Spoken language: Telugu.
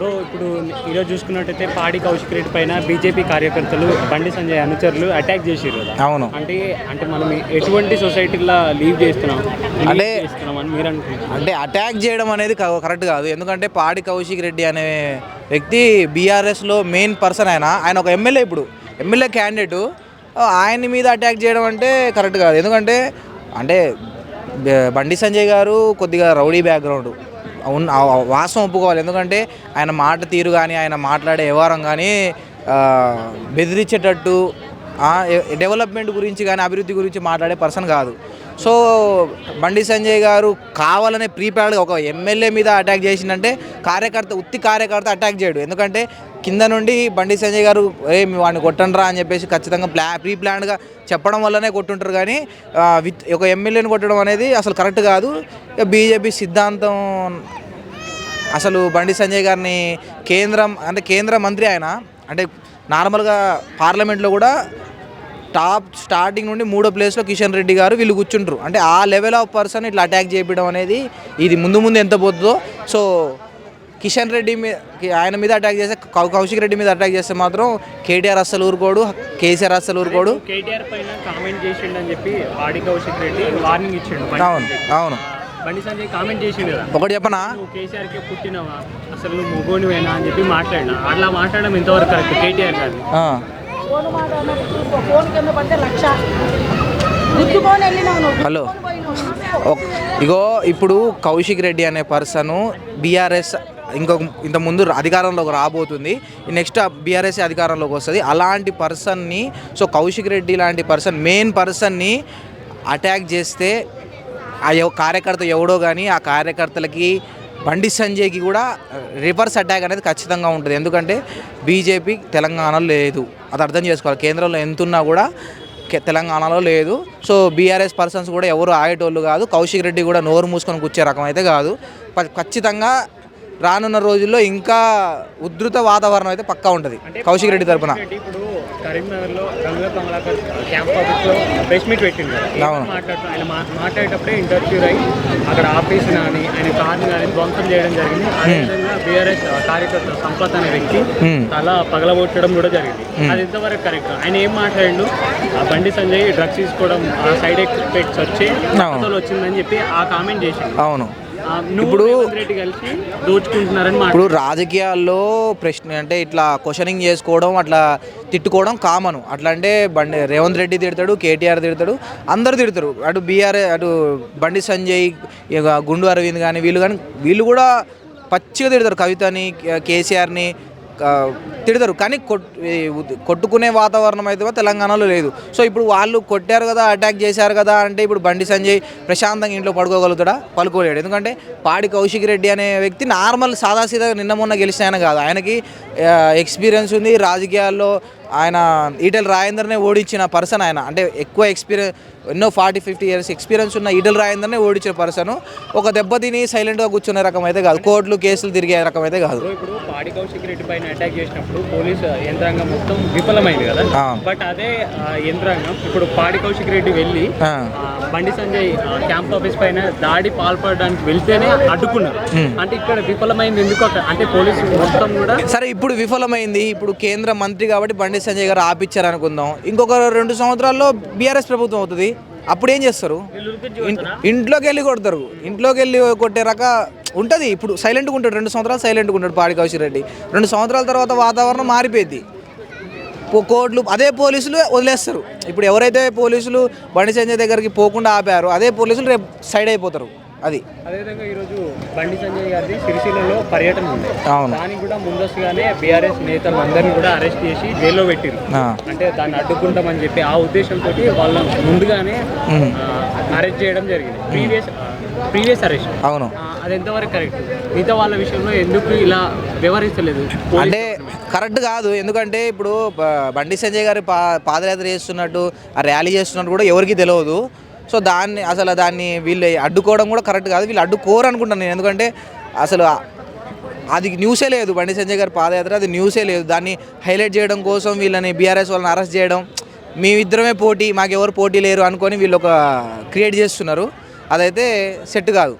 బ్రో ఇప్పుడు ఈరోజు చూసుకున్నట్టయితే పాడి కౌశిక్ రెడ్డి పైన బీజేపీ కార్యకర్తలు బండి సంజయ్ అనుచరులు అటాక్ చేసారు కదా. అవును. అంటే అంటే మనం ఎటువంటి సొసైటీలో లీవ్ చేస్తున్నాం అని మీరు అనుకుంటున్నారు? అంటే అటాక్ చేయడం అనేది కరెక్ట్ కాదు. ఎందుకంటే పాడి కౌశిక్ రెడ్డి అనే వ్యక్తి బీఆర్ఎస్లో మెయిన్ పర్సన్. ఆయన ఒక ఎమ్మెల్యే, ఇప్పుడు ఎమ్మెల్యే క్యాండిడేటు. ఆయన మీద అటాక్ చేయడం అంటే కరెక్ట్ కాదు. ఎందుకంటే అంటే బండి సంజయ్ గారు కొద్దిగా రౌడీ బ్యాక్గ్రౌండ్ వాస్తవం ఒప్పుకోవాలి. ఎందుకంటే ఆయన మాట తీరు కానీ ఆయన మాట్లాడే వ్యవహారం కానీ బెదిరించేటట్టు డెవలప్మెంట్ గురించి కానీ అభివృద్ధి గురించి మాట్లాడే పర్సన్ కాదు. సో బండి సంజయ్ గారు కావాలనే ప్రీప్లాన్గా ఒక ఎమ్మెల్యే మీద అటాక్ చేసిందంటే ఉత్తి కార్యకర్త అటాక్ చేయడు. ఎందుకంటే కింద నుండి బండి సంజయ్ గారు వాడిని కొట్టండ్రా అని చెప్పేసి ఖచ్చితంగా ప్రీప్లాన్డ్గా చెప్పడం వల్లనే కొట్టుంటారు. కానీ ఒక ఎమ్మెల్యేని కొట్టడం అనేది అసలు కరెక్ట్ కాదు. బీజేపీ సిద్ధాంతం అసలు బండి సంజయ్ గారిని కేంద్ర మంత్రి ఆయన, అంటే నార్మల్గా పార్లమెంట్లో కూడా స్టార్టింగ్ నుండి 3వ ప్లేస్లో కిషన్ రెడ్డి గారు వీళ్ళు కూర్చుంటారు. అంటే ఆ లెవెల్ ఆఫ్ పర్సన్ ఇట్లా అటాక్ చేయడం అనేది ఇది ముందు ఎంత పోతుందో. సో కిషన్ రెడ్డి ఆయన మీద అటాక్ చేస్తే, కౌశిక్ రెడ్డి మీద అటాక్ చేస్తే మాత్రం కేటీఆర్ అస్సలు ఊరుకోడు, కేసీఆర్ అస్సలు ఊరుకోడు. కేటీఆర్ పైన కామెంట్ చేసిండని చెప్పి పాడి కౌశిక్ రెడ్డి వార్నింగ్ ఇచ్చిండు. అవును బండి సంజయ్ కామెంట్ చేసిండు కదా, ఒకటి చెప్పనా, నువ్వు కేసీఆర్కి పుట్టినవా, అసలు నువ్వు మొగోనివేనా అని చెప్పి మాట్లాడినా. అట్లా మాట్లాడడం ఎంతవరకు కరెక్ట్ కేటీఆర్ గారు? హలో, ఇగో ఇప్పుడు కౌశిక్ రెడ్డి అనే పర్సను బీఆర్ఎస్ ఇంతకుముందు అధికారంలోకి రాబోతుంది. నెక్స్ట్ బీఆర్ఎస్ అధికారంలోకి వస్తుంది. అలాంటి పర్సన్ని, సో కౌశిక్ రెడ్డి లాంటి మెయిన్ పర్సన్ని అటాక్ చేస్తే ఆ కార్యకర్త ఎవడో కానీ ఆ కార్యకర్తలకి బండి సంజయ్కి కూడా రివర్స్ అటాక్ అనేది ఖచ్చితంగా ఉంటుంది. ఎందుకంటే బీజేపీ తెలంగాణలో లేదు, అది అర్థం చేసుకోవాలి. కేంద్రంలో ఎంతున్నా కూడా తెలంగాణలో లేదు. సో బీఆర్ఎస్ పర్సన్స్ కూడా ఎవరు ఆగేటోళ్ళు కాదు. కౌశిక్ రెడ్డి కూడా నోరు మూసుకొని కూర్చే రకం అయితే కాదు. ఖచ్చితంగా రానున్న రోజుల్లో ఇంకా ఉధృత వాతావరణం అయితే పక్కా ఉంటుంది కౌశిక్ రెడ్డి తరఫున. ఇప్పుడు కరీంనగర్లో క్యాంప్ ఆఫీస్లో ప్రెస్ మీట్ పెట్టింది కదా, ఆయన మాట్లాడేటప్పుడే ఇంటర్వ్యూ అయ్యి అక్కడ ఆఫీస్ కానీ ఆయన కార్ని కానీ ధ్వంసం చేయడం జరిగింది. అదేవిధంగా బీఆర్ఎస్ కార్యకర్త సంపత్ అనే వ్యక్తి అలా పగలగొట్టడం కూడా జరిగింది. అది ఎంతవరకు కరెక్ట్? ఆయన ఏం మాట్లాడిండు, బండి సంజయ్ డ్రగ్స్ తీసుకోవడం సైడ్ ఎఫెక్ట్స్ వచ్చి వచ్చిందని చెప్పి ఆ కామెంట్ చేసిండు. అవును, ఇప్పుడు రాజకీయాల్లో ప్రశ్న అంటే ఇట్లా క్వశ్చనింగ్ చేసుకోవడం, అట్లా తిట్టుకోవడం కామన్. అట్లా అంటే రేవంత్ రెడ్డి తిడతాడు, కేటీఆర్ తిడతాడు, అందరు తిడతారు. అటు అటు బండి సంజయ్, గుండు అరవింద్ కానీ వీళ్ళు కూడా పచ్చిగా తిడతారు. కవితని, కేసీఆర్ని తిడతారు. కానీ కొట్టుకునే వాతావరణం అయితే తెలంగాణలో లేదు. సో ఇప్పుడు వాళ్ళు కొట్టారు కదా, అటాక్ చేశారు కదా అంటే ఇప్పుడు బండి సంజయ్ ప్రశాంతంగా ఇంట్లో పడుకోగలుగుతాడా? పడుకోలేడు. ఎందుకంటే పాడి కౌశిక్ రెడ్డి అనే వ్యక్తి నార్మల్ సాదాసీదా నిన్న మొన్న గెలిచిన ఆయన కాదు. ఆయనకి ఎక్స్పీరియన్స్ ఉంది రాజకీయాల్లో. ఆయన ఈటెల రాజేందర్నే ఓడించిన పర్సన్ ఆయన. అంటే ఎక్కువ ఎన్నో 40-50 ఇయర్స్ ఎక్స్పీరియన్స్ ఉన్న ఈటెల రాజేందర్నే ఓడించిన పర్సన్. ఒక దెబ్బతిని సైలెంట్గా కూర్చునే రకం అయితే కాదు, కోర్టులు కేసులు తిరిగే రకం అయితే కాదు. ఇప్పుడు పాడి కౌశిక్ రెడ్డి పైన అటాక్ చేసినప్పుడు పోలీసు యంత్రాంగం మొత్తం విఫలమైంది కదా, బట్ అదే యంత్రాంగం ఇప్పుడు పాడి కౌశిక్ రెడ్డి వెళ్ళి బండి సంజయ్ క్యాంప్ ఆఫీస్ పైన దాడి పాల్పడడానికి వెళ్తేనే అడ్డుకున్నారు. అంటే ఇక్కడ విఫలమైంది ఎందుకు? అంటే పోలీసు మొత్తం కూడా సరే ఇప్పుడు విఫలమైంది. ఇప్పుడు కేంద్ర మంత్రి కాబట్టి బండి సంజయ్ గారు ఆపిచ్చారు అనుకుందాం. ఇంకొక 2 సంవత్సరాల్లో బీఆర్ఎస్ ప్రభుత్వం అవుతుంది. అప్పుడు ఏం చేస్తారు? ఇంట్లోకి వెళ్ళి కొడతారు. ఇంట్లోకి వెళ్ళి కొట్టే రక ఉంటుంది. ఇప్పుడు సైలెంట్గా ఉంటాడు, 2 సంవత్సరాలు సైలెంట్గా ఉంటాడు పాడి కౌశిక్ రెడ్డి. 2 సంవత్సరాల తర్వాత వాతావరణం మారిపోయింది. కోర్టులు అదే పోలీసులు వదిలేస్తారు. ఇప్పుడు ఎవరైతే పోలీసులు బండి సంజయ్ దగ్గరికి పోకుండా ఆపారు, అదే పోలీసులు రేపు సైడ్ అయిపోతారు. అదేవిధంగా ఈరోజు బండి సంజయ్ గారి సిరిసిల్లలో పర్యటన ఉంది. దానికి కూడా ముందస్తుగానే బీఆర్ఎస్ నేతలు అందరినీ కూడా అరెస్ట్ చేసి జైల్లో పెట్టిరు. అంటే దాన్ని అడ్డుకుంటామని చెప్పి ఆ ఉద్దేశంతో వాళ్ళని ముందుగానే అరెస్ట్ చేయడం జరిగింది. Previous arrest. అవును, అది ఎంతవరకు కరెక్ట్? మిగతా వాళ్ళ విషయంలో ఎందుకు ఇలా వ్యవహరించలేదు అంటే కరెక్ట్ కాదు. ఎందుకంటే ఇప్పుడు బండి సంజయ్ గారు పాదయాత్ర చేస్తున్నట్టు, ఆ ర్యాలీ చేస్తున్నట్టు కూడా ఎవరికి తెలియదు. సో దాన్ని వీళ్ళు అడ్డుకోవడం కూడా కరెక్ట్ కాదు. వీళ్ళు అడ్డుకోరు అనుకుంటాను నేను. ఎందుకంటే అసలు అది న్యూసే లేదు, బండి సంజయ్ గారి పాదయాత్ర అది న్యూసే లేదు. దాన్ని హైలైట్ చేయడం కోసం వీళ్ళని బీఆర్ఎస్ వాళ్ళని అరెస్ట్ చేయడం, మేమిద్దరమే పోటీ, మాకెవరు పోటీ లేరు అనుకొని వీళ్ళు ఒక క్రియేట్ చేస్తున్నారు. అదైతే సెట్ కాదు.